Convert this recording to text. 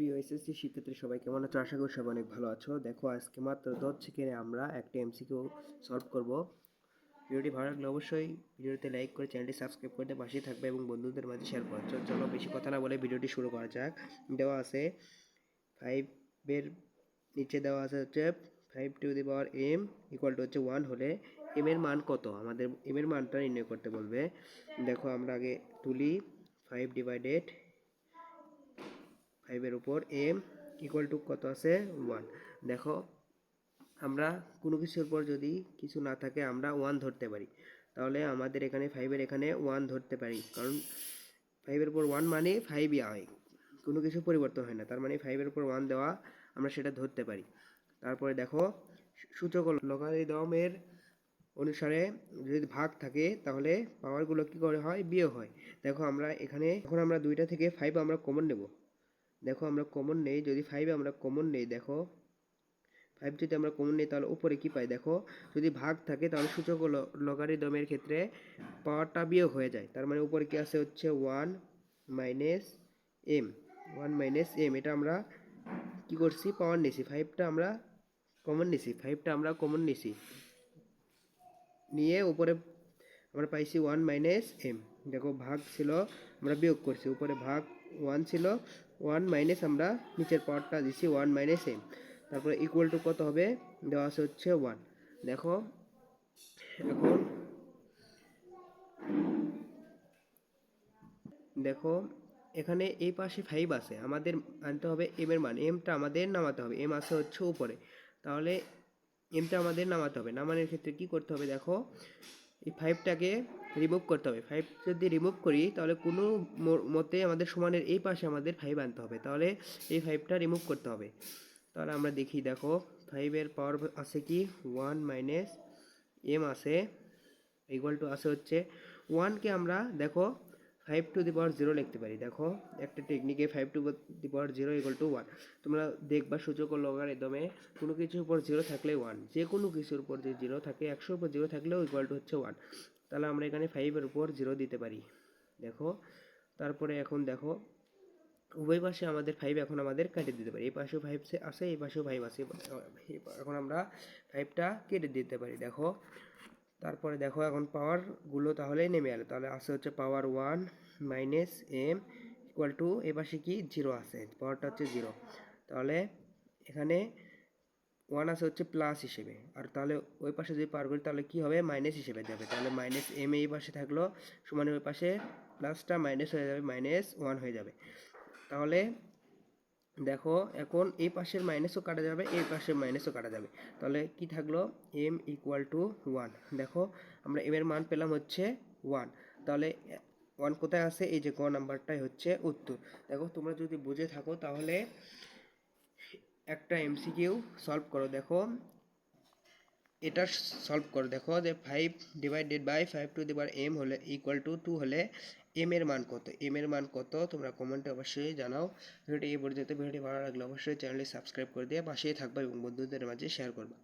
প্রিয় এসএসসি শিক্ষার্থী সবাই কেমন আছো? আশা করি সবাই অনেক ভালো আছো। দেখো আজকে মাত্র 10 সেকেন্ডে আমরা একটা এমসিকিউ সলভ করব। ভিডিওটি ভালো লাগলে অবশ্যই ভিডিওতে লাইক করে চ্যানেলটি সাবস্ক্রাইব করতে পাশেই থাকবে এবং বন্ধুদের মাঝে শেয়ার করো। চলো বেশি কথা না বলে ভিডিওটি শুরু করা যাক। দেওয়া আছে 5 এর নিচে দেওয়া আছে হচ্ছে 5 to the power m equal to হচ্ছে 1 হলে m এর মান কত? আমাদের m এর মানটা নির্ণয় করতে বলবে। দেখো আমরা আগে তুলি 5 ডিভাইডেড 5 এর উপর m ইকুয়াল টু কত আছে 1। দেখো আমরা কোনো কিছুর উপর যদি কিছু না থাকে আমরা 1 ধরতে পারি, তাহলে আমাদের এখানে 5 এর এখানে 1 ধরতে পারি, কারণ 5 এর উপর 1 মানে 5ই হয়, কোনো কিছু পরিবর্তন হয় না, তার মানে 5 এর উপর 1 দেওয়া আমরা সেটা ধরতে পারি। তারপরে দেখো সূচক লগারিদমের অনুসারে যদি ভাগ থাকে তাহলে পাওয়ারগুলো কি করে হয়? বিয়োগ হয়। দেখো আমরা এখানে এখন আমরা দুইটা থেকে 5 আমরা কমন নেব। দেখো আমরা কমন নেই, যদি 5 আমরা কমন নেই, দেখো 5 যদি আমরা কমন নেই তাহলে উপরে কি পাই? দেখো যদি ভাগ থাকে তাহলে সূচক ও লগারিদমের ক্ষেত্রে পাওয়ারটা বিয়োগ হয়ে যায়, তার মানে উপরে কি আছে হচ্ছে 1 মাইনাস m। 1 মাইনাস m, এটা আমরা কি করছি? পাওয়ার নিছি, 5টা আমরা কমন নিছি, 5টা আমরা কমন নিছি, নিয়ে উপরে আমরা পাইছি 1 মাইনাস m। দেখো ভাগ ছিল আমরা বিয়োগ করছি, উপরে ভাগ 1 ছিল, 1 মাইনাস আমরা নিচের পাওয়ারটা দিছি 1 মাইনাস m। তারপরে ইকুয়াল টু কত হবে? দেওয়া আছে হচ্ছে 1। দেখো এখন দেখো এখানে এই পাশে 5 আছে, আমাদের আনতে হবে m এর মান, mটা আমাদের নামাতে হবে, m আছে হচ্ছে উপরে, তাহলে mটা আমাদের নামাতে হবে। নামানোর ক্ষেত্রে কি করতে হবে? দেখো এই 5টাকে রিমুভ করতে হবে। 5 যদি রিমুভ করি তাহলে কোনো মতে আমাদের সমানের এই পাশে আমাদের 5 আনতে হবে, তাহলে এই 5টা রিমুভ করতে হবে। তাহলে আমরা দেখি, দেখো 5 এর পাওয়ার আছে কি 1 মাইনাস m আছে, ইকুয়াল টু আছে হচ্ছে 1কে আমরা দেখো 5 টু দি পাওয়ার 0 লিখতে পারি। দেখো একটা টেকনিকে 5 to the power 0 equal to 1, তোমরা দেখবা সূচক ও লগারিদমে কোনো কিছুর উপর 0 থাকলে 1, যে কোনো কিছুর উপর যে 0 থাকে 100 উপর 0 থাকলেও ইকুয়াল টু হচ্ছে 1, তাহলে আমরা এখানে 5 এর উপর 0 দিতে পারি। দেখো তারপরে এখন দেখো উভয় পাশে আমাদের 5 এখন আমাদের কেটে দিতে পারি, এই পাশেও 5 আছে, এই পাশেও 5 আছে, এখন আমরা 5টা কেটে দিতে পারি। দেখো তারপরে দেখো এখন পাওয়ারগুলো তাহলে নেমে এলো, তাহলে আছে হচ্ছে পাওয়ার 1 মাইনাস m ইকুয়াল টু এই পাশে কি 0 আছে, পাওয়ারটা হচ্ছে 0, তাহলে এখানে 1 আছে হচ্ছে প্লাস হিসেবে, আর তাহলে ওই পাশে যদি পার করি তাহলে কি হবে? মাইনাস হিসেবে যাবে, তাহলে মাইনাস m এই পাশে থাকলো সমান ওই পাশে প্লাসটা মাইনাস হয়ে যাবে, মাইনাস 1 হয়ে যাবে। তাহলে দেখো এখন এই পাশের মাইনাসও কাটা যাবে, এই পাশের মাইনাসও কাটা যাবে, তাহলে কি থাকলো? m equal to 1। দেখো আমরা m এর মান পেলাম হচ্ছে 1, তাহলে 1 কোথায় আছে? এই যে গ নাম্বারটাই হচ্ছে উত্তর। দেখো তোমরা যদি বুঝে থাকো তাহলে একটা এমসিকিউ সলভ করো। দেখো এটা সলভ করো, দেখো যে 5 divided by 5 to the power m হলে ইকুয়াল টু 2 হলে m এর মান কত? m এর মান কত তোমরা কমেন্টে অবশ্যই জানাও। ভিডিওটি এই পর্যন্ত, ভিডিওটি ভালো লাগলে অবশ্যই চ্যানেলটি সাবস্ক্রাইব করে দিয়ে পাশেই থাকবে এবং বন্ধুদের মাঝে শেয়ার করবে।